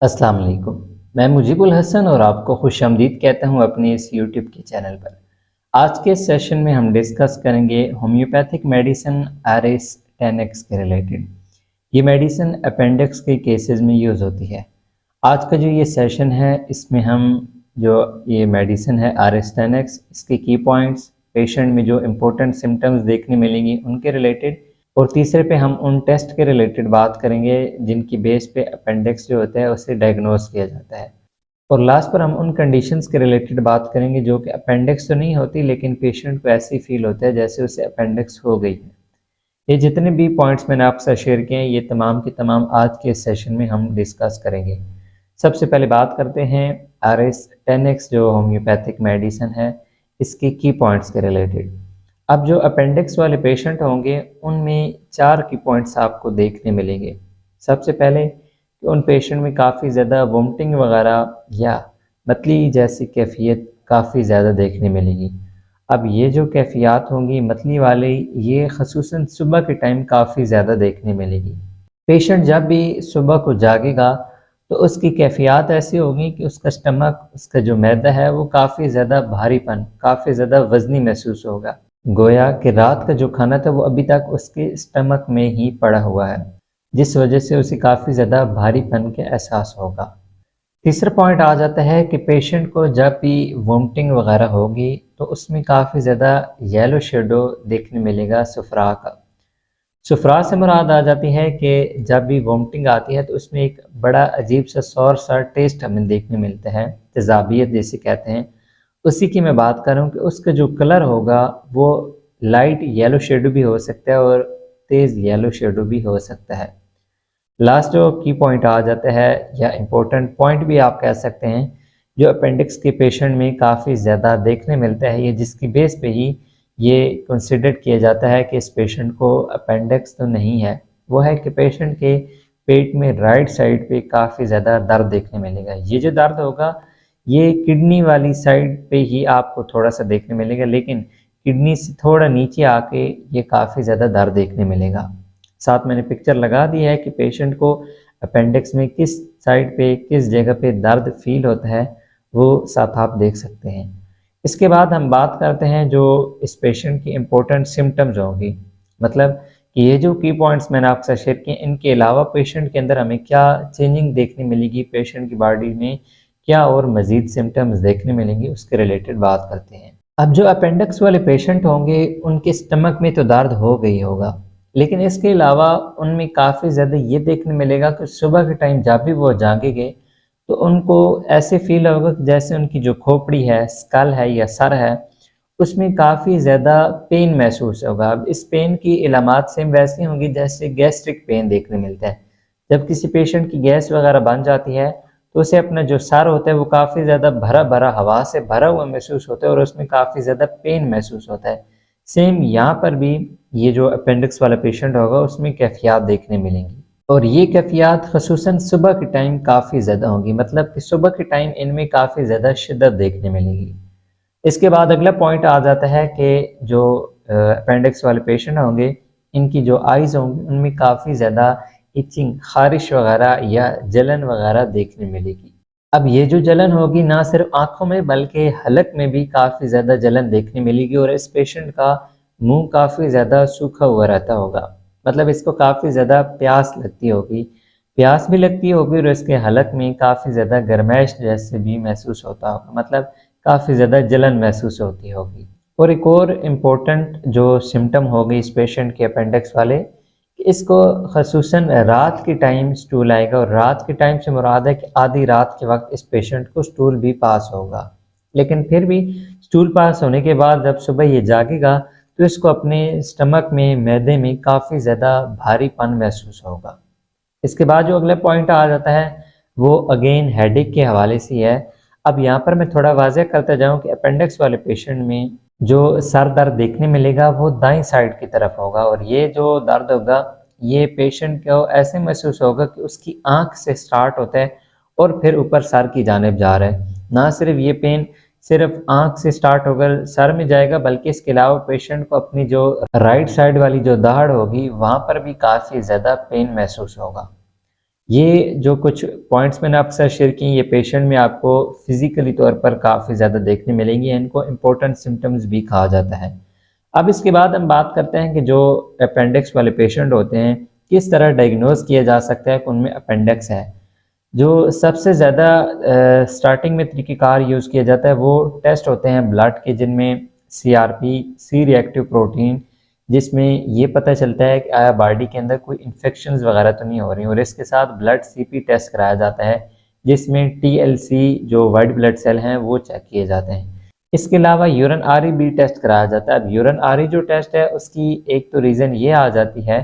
अस्सलाम वालेकुम। मैं मुजीबुल हसन और आपको खुशामदीद कहता हूँ अपने इस यूट्यूब के चैनल पर। आज के सेशन में हम डिस्कस करेंगे होम्योपैथिक मेडिसिन आरएस 10x के रिलेटेड। ये मेडिसिन अपेंडिक्स के केसेस में यूज़ होती है। आज का जो ये सेशन है इसमें हम जो ये मेडिसिन है आरएस 10x, इसके की पॉइंट्स, पेशेंट में जो इम्पोर्टेंट सिम्टम्स देखने मिलेंगी उनके रिलेटेड, और तीसरे पे हम उन टेस्ट के रिलेटेड बात करेंगे जिनकी बेस पे अपेंडिक्स जो होता है उसे डायग्नोस किया जाता है। और लास्ट पर हम उन कंडीशंस के रिलेटेड बात करेंगे जो कि अपेंडिक्स तो नहीं होती लेकिन पेशेंट को ऐसी फील होता है जैसे उसे अपेंडिक्स हो गई है। ये जितने भी पॉइंट्स मैंने आपसे शेयर किए हैं ये तमाम के तमाम आज के सेशन में हम डिस्कस करेंगे। सबसे पहले बात करते हैं आरएस 10x जो होम्योपैथिक मेडिसिन है इसके की पॉइंट्स के रिलेटेड। अब जो अपेंडिक्स वाले पेशेंट होंगे उनमें 4 की पॉइंट्स आपको देखने मिलेंगे। सबसे पहले कि उन पेशेंट में काफ़ी ज़्यादा वोमिटिंग वगैरह या मतली जैसी कैफियत काफ़ी ज़्यादा देखने मिलेगी। अब ये जो कैफियत होंगी मतली वाले, ये ख़ुसूसन सुबह के टाइम काफ़ी ज़्यादा देखने मिलेगी। पेशेंट जब भी सुबह को जागेगा तो उसकी कैफियत ऐसी होगी कि उसका स्टमक, उसका जो मैदा है वो काफ़ी ज़्यादा भारीपन, काफ़ी ज़्यादा वज़नी महसूस होगा। गोया कि रात का जो खाना था वो अभी तक उसके स्टमक में ही पड़ा हुआ है, जिस वजह से उसे काफ़ी ज़्यादा भारीपन के एहसास होगा। तीसरा पॉइंट आ जाता है कि पेशेंट को जब भी वोमिटिंग वगैरह होगी तो उसमें काफ़ी ज़्यादा येलो शेडो देखने मिलेगा सुफरा का। सुफरा से मुराद आ जाती है कि जब भी वोमिटिंग आती है तो उसमें एक बड़ा अजीब सा सौर सा टेस्ट हमें देखने मिलता है, तेज़ाबियत जिसे कहते हैं। उसी की मैं बात कर रहा हूँ कि उसका जो कलर होगा वो लाइट येलो शेडो भी हो सकता है और तेज़ येलो शेडो भी हो सकता है। लास्ट जो की पॉइंट आ जाता है या इम्पोर्टेंट पॉइंट भी आप कह सकते हैं जो अपेंडिक्स के पेशेंट में काफ़ी ज़्यादा देखने मिलता है, ये जिसकी बेस पे ही ये कंसिडर किया जाता है कि इस पेशेंट को अपेंडिक्स तो नहीं है, वो है कि पेशेंट के पेट में राइट साइड पे काफ़ी ज़्यादा दर्द देखने मिलेगा। ये जो दर्द होगा ये किडनी वाली साइड पे ही आपको थोड़ा सा देखने मिलेगा, लेकिन किडनी से थोड़ा नीचे आके ये काफ़ी ज़्यादा दर्द देखने मिलेगा। साथ मैंने पिक्चर लगा दी है कि पेशेंट को अपेंडिक्स में किस साइड पे, किस जगह पे दर्द फील होता है, वो साथ आप देख सकते हैं। इसके बाद हम बात करते हैं जो इस पेशेंट की इम्पोर्टेंट सिम्टम्स होंगी, मतलब कि ये जो की पॉइंट्स मैंने आपसे शेयर किए इनके अलावा पेशेंट के अंदर हमें क्या चेंजिंग देखने मिलेगी, पेशेंट की बॉडी में क्या और मज़ीद सिम्टम्स देखने मिलेंगे, उसके रिलेटेड बात करते हैं। अब जो अपेंडिक्स वाले पेशेंट होंगे उनके स्टमक में तो दर्द हो गई होगा, लेकिन इसके अलावा उनमें काफ़ी ज़्यादा ये देखने मिलेगा कि सुबह के टाइम जब भी वो जागेंगे तो उनको ऐसे फील होगा कि जैसे उनकी जो खोपड़ी है, स्कल है या सर है, उसमें काफ़ी ज़्यादा पेन महसूस होगा। अब इस पेन की इलामात सेम वैसी होंगी जैसे गैस्ट्रिक पेन देखने मिलता है। जब किसी पेशेंट की गैस वगैरह बन जाती है तो उसे अपना जो सर होता है वो काफ़ी ज़्यादा भरा भरा, हवा से भरा हुआ महसूस होता है और उसमें काफ़ी ज़्यादा पेन महसूस होता है। सेम यहाँ पर भी ये जो अपेंडिक्स वाला पेशेंट होगा उसमें कैफियत देखने मिलेंगी, और ये कैफियत ख़ुसूसन सुबह के टाइम काफ़ी ज़्यादा होंगी, मतलब कि सुबह के टाइम इनमें काफ़ी ज़्यादा शिद्दत देखने मिलेगी। इसके बाद अगला पॉइंट आ जाता है कि जो अपेंडिक्स वाले पेशेंट होंगे इनकी जो आइज़ होंगी उनमें काफ़ी ज़्यादा इचिंग, खारिश वगैरह या जलन वगैरह देखने मिलेगी। अब ये जो जलन होगी ना सिर्फ आंखों में बल्कि हलक में भी काफ़ी ज़्यादा जलन देखने मिलेगी और इस पेशेंट का मुंह काफ़ी ज़्यादा सूखा हुआ रहता होगा, मतलब इसको काफ़ी ज़्यादा प्यास लगती होगी, प्यास भी लगती होगी और इसके हलक में काफ़ी ज़्यादा गर्माइश जैसे भी महसूस होता होगा, मतलब काफ़ी ज़्यादा जलन महसूस होती होगी। और एक और इम्पोर्टेंट जो सिम्टम होगी इस पेशेंट के अपेंडिक्स वाले, कि इसको ख़ुसूसन रात के टाइम स्टूल आएगा, और रात के टाइम से मुराद है कि आधी रात के वक्त इस पेशेंट को स्टूल भी पास होगा। लेकिन फिर भी स्टूल पास होने के बाद जब सुबह ये जागेगा तो इसको अपने स्टमक में, मैदे में काफ़ी ज़्यादा भारीपन महसूस होगा। इसके बाद जो अगला पॉइंट आ जाता है वो अगेन हेडेक के हवाले से है। अब यहाँ पर मैं थोड़ा वाज़ह करता जाऊँ कि अपेंडिक्स वाले पेशेंट में जो सर दर्द देखने मिलेगा वो दाईं साइड की तरफ होगा, और ये जो दर्द होगा ये पेशेंट को ऐसे महसूस होगा कि उसकी आँख से स्टार्ट होता है और फिर ऊपर सर की जानिब जा रहा है। ना सिर्फ ये पेन सिर्फ आँख से स्टार्ट होकर सर में जाएगा बल्कि इसके अलावा पेशेंट को अपनी जो राइट साइड वाली जो दाढ़ होगी वहाँ पर भी काफ़ी ज़्यादा पेन महसूस होगा। ये जो कुछ पॉइंट्स मैंने आपके साथ शेयर किए, ये पेशेंट में आपको फिजिकली तौर पर काफ़ी ज़्यादा देखने मिलेंगी। इनको इम्पोर्टेंट सिम्टम्स भी कहा जाता है। अब इसके बाद हम बात करते हैं कि जो अपेंडिक्स वाले पेशेंट होते हैं, किस तरह डायग्नोज किया जा सकता है कि उनमें अपेंडिक्स है। जो सबसे ज़्यादा स्टार्टिंग में तरीक़ेकार यूज़ किया जाता है वो टेस्ट होते हैं ब्लड के, जिनमें CRP, सी रिएक्टिव प्रोटीन, जिसमें ये पता चलता है कि आया बॉडी के अंदर कोई इन्फेक्शंस वगैरह तो नहीं हो रही, और इसके साथ ब्लड CP टेस्ट कराया जाता है, जिसमें TLC जो वाइट ब्लड सेल हैं वो चेक किए जाते हैं। इसके अलावा यूरिन RE भी टेस्ट कराया जाता है। अब यूरिन RE जो टेस्ट है उसकी एक तो रीज़न ये आ जाती है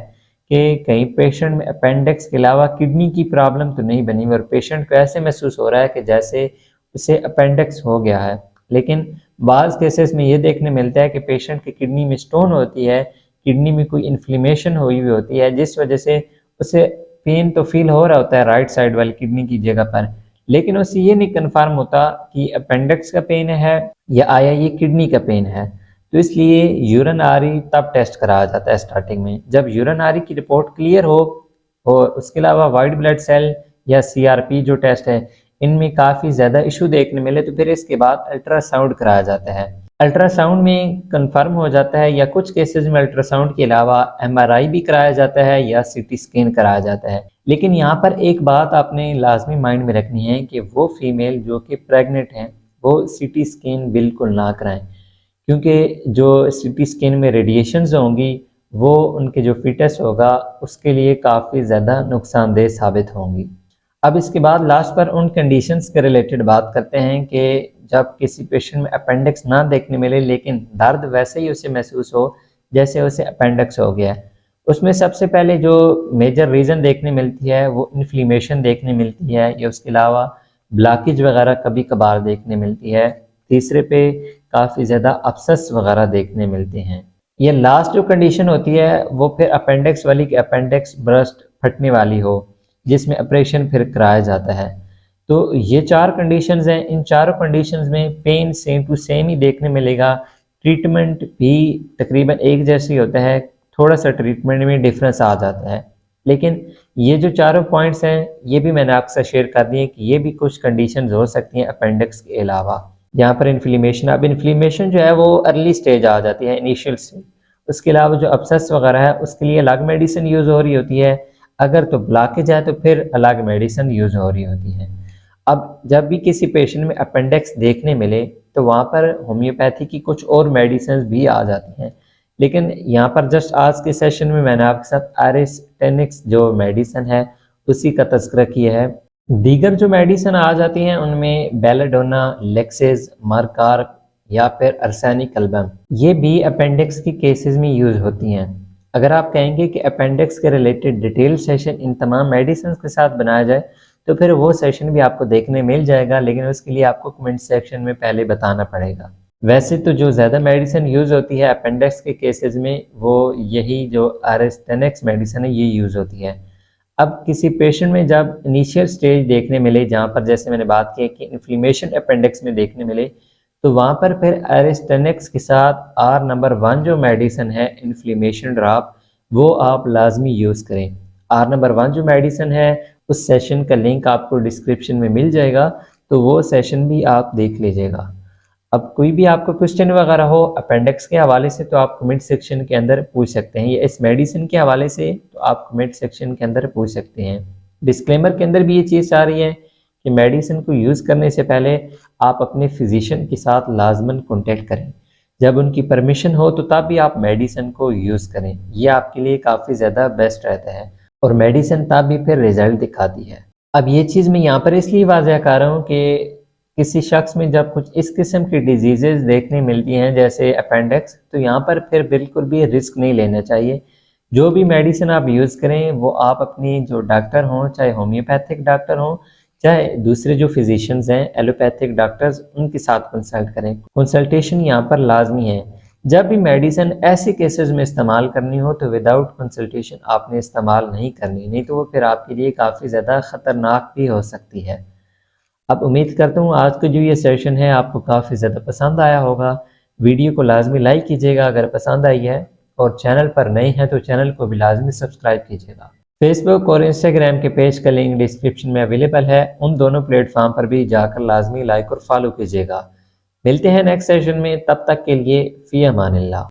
कि कहीं पेशेंट में अपेंडिक्स के अलावा किडनी की प्रॉब्लम तो नहीं बनी, और पेशेंट को ऐसे महसूस हो रहा है कि जैसे उसे अपेंडिक्स हो गया है। लेकिन बाज़ केसेस में ये देखने मिलता है कि पेशेंट की किडनी में स्टोन होती है, किडनी में कोई इन्फ्लेमेशन हुई हुई होती है, जिस वजह से उसे पेन तो फील हो रहा होता है राइट साइड वाली किडनी की जगह पर, लेकिन उसे ये नहीं कन्फर्म होता कि अपेंडिक्स का पेन है या आया ये किडनी का पेन है। तो इसलिए यूरिन RE तब टेस्ट कराया जाता है स्टार्टिंग में, जब यूरिन RE की रिपोर्ट क्लियर हो। और उसके अलावा वाइट ब्लड सेल या CRP जो टेस्ट है, इनमें काफ़ी ज़्यादा इशू देखने मिले तो फिर इसके बाद अल्ट्रासाउंड कराया जाता है। अल्ट्रासाउंड में कंफर्म हो जाता है, या कुछ केसेस में अल्ट्रासाउंड के अलावा MRI भी कराया जाता है या CT स्कैन कराया जाता है। लेकिन यहाँ पर एक बात आपने लाजमी माइंड में रखनी है कि वो फीमेल जो कि प्रेग्नेंट हैं वो CT स्कैन बिल्कुल ना कराएं, क्योंकि जो CT स्कैन में रेडिएशंस होंगी वो उनके जो फिटस होगा उसके लिए काफ़ी ज़्यादा नुकसानदेह साबित होंगी। अब इसके बाद लास्ट पर उन कंडीशंस के रिलेटेड बात करते हैं कि जब किसी पेशेंट में अपेंडिक्स ना देखने मिले लेकिन दर्द वैसे ही उसे महसूस हो जैसे उसे अपेंडिक्स हो गया है। उसमें सबसे पहले जो मेजर रीज़न देखने मिलती है वो इन्फ्लेमेशन देखने मिलती है, या उसके अलावा ब्लॉकेज वगैरह कभी कभार देखने मिलती है। तीसरे पे काफ़ी ज़्यादा अपसेस वगैरह देखने मिलते हैं। ये लास्ट जो कंडीशन होती है वो फिर अपेंडिक्स वाली कि अपेंडिक्स ब्रस्ट फटने वाली हो, जिसमें ऑपरेशन फिर कराया जाता है। तो ये 4 कंडीशंस हैं। इन चारों कंडीशंस में पेन सेम टू सेम ही देखने मिलेगा। ट्रीटमेंट भी तकरीबन एक जैसी होता है, थोड़ा सा ट्रीटमेंट में डिफरेंस आ जाता है। लेकिन ये जो चारों पॉइंट्स हैं ये भी मैंने आपके साथ शेयर कर दिए कि ये भी कुछ कंडीशंस हो सकती हैं अपेंडिक्स के अलावा। यहाँ पर इन्फ्लेमेशन, अब इन्फ्लेमेशन जो है वो अर्ली स्टेज आ जाती है, इनिशियल स्टेज। उसके अलावा जो अपसेस वगैरह है उसके लिए अलग मेडिसिन यूज़ हो रही होती है, अगर तो ब्लॉकेज है तो फिर अलग मेडिसिन यूज़ हो रही होती है। अब जब भी किसी पेशेंट में अपेंडिक्स देखने मिले तो वहाँ पर होम्योपैथी की कुछ और मेडिसिन भी आ जाती हैं, लेकिन यहाँ पर जस्ट आज के सेशन में मैंने आपके साथ आरिस्टेनिक्स जो मेडिसिन है उसी का तज़किरा किया है। दीगर जो मेडिसिन आ जाती हैं उनमें बेलाडोना, लेक्सेस, मार्कारब या फिर अर्सेनिक एल्बम, ये भी अपेंडिक्स की केसेस में यूज़ होती हैं। अगर आप कहेंगे कि अपेंडिक्स के रिलेटेड डिटेल सेशन इन तमाम मेडिसिन के साथ बनाया जाए तो फिर वो सेशन भी आपको देखने मिल जाएगा, लेकिन उसके लिए आपको कमेंट सेक्शन में पहले बताना पड़ेगा। वैसे तो जो ज़्यादा मेडिसिन यूज़ होती है अपेंडिक्स के केसेस में वो यही जो आरिस्टेनिक्स मेडिसिन है ये यूज़ होती है। अब किसी पेशेंट में जब इनिशियल स्टेज देखने मिले, जहाँ पर जैसे मैंने बात की कि इन्फ्लेमेशन अपेंडिक्स में देखने मिले, तो वहाँ पर फिर एरिस्टेनिक्स के साथ R नंबर 1 जो मेडिसिन है इन्फ्लेमेशन ड्रॉप, वो आप लाजमी यूज़ करें। R नंबर 1 जो मेडिसिन है उस सेशन का लिंक आपको डिस्क्रिप्शन में मिल जाएगा, तो वो सेशन भी आप देख लीजिएगा। अब कोई भी आपको क्वेश्चन वगैरह हो अपेंडिक्स के हवाले से तो आप कमेंट सेक्शन के अंदर पूछ सकते हैं, या इस मेडिसिन के हवाले से तो आप कमेंट सेक्शन के अंदर पूछ सकते हैं। डिस्क्लेमर के अंदर भी ये चीज़ आ रही है कि मेडिसिन को यूज़ करने से पहले आप अपने फिजिशियन के साथ लाजमन कॉन्टेक्ट करें। जब उनकी परमिशन हो तो तब भी आप मेडिसिन को यूज़ करें, ये आपके लिए काफ़ी ज़्यादा बेस्ट रहता है, और मेडिसिन तब भी फिर रिजल्ट दिखाती है। अब ये चीज़ मैं यहाँ पर इसलिए वाज़ह कर रहा हूँ कि किसी शख्स में जब कुछ इस किस्म की डिजीज़ेज़ देखने मिलती हैं जैसे अपेंडिक्स, तो यहाँ पर फिर बिल्कुल भी रिस्क नहीं लेना चाहिए। जो भी मेडिसिन आप यूज़ करें वो आप अपनी जो डॉक्टर हों, चाहे होम्योपैथिक डॉक्टर हों, चाहे दूसरे जो फिजिशियंस हैं एलोपैथिक डॉक्टर्स, उनके साथ कंसल्ट करें। कंसल्टेशन यहाँ पर लाजमी है। जब भी मेडिसिन ऐसे केसेस में इस्तेमाल करनी हो तो विदाउट कंसल्टेशन आपने इस्तेमाल नहीं करनी, नहीं तो वो फिर आपके लिए काफ़ी ज़्यादा ख़तरनाक भी हो सकती है। अब उम्मीद करता हूँ आज का जो ये सेशन है आपको काफ़ी ज़्यादा पसंद आया होगा। वीडियो को लाजमी लाइक कीजिएगा अगर पसंद आई है, और चैनल पर नए हैं तो चैनल को भी लाजमी सब्सक्राइब कीजिएगा। फेसबुक और इंस्टाग्राम के पेज का लिंक डिस्क्रिप्शन में अवेलेबल है। उन दोनों प्लेटफॉर्म पर भी जाकर लाजमी लाइक और फॉलो कीजिएगा। मिलते हैं नेक्स्ट सेशन में, तब तक के लिए फ़ी अमानिल्लाह।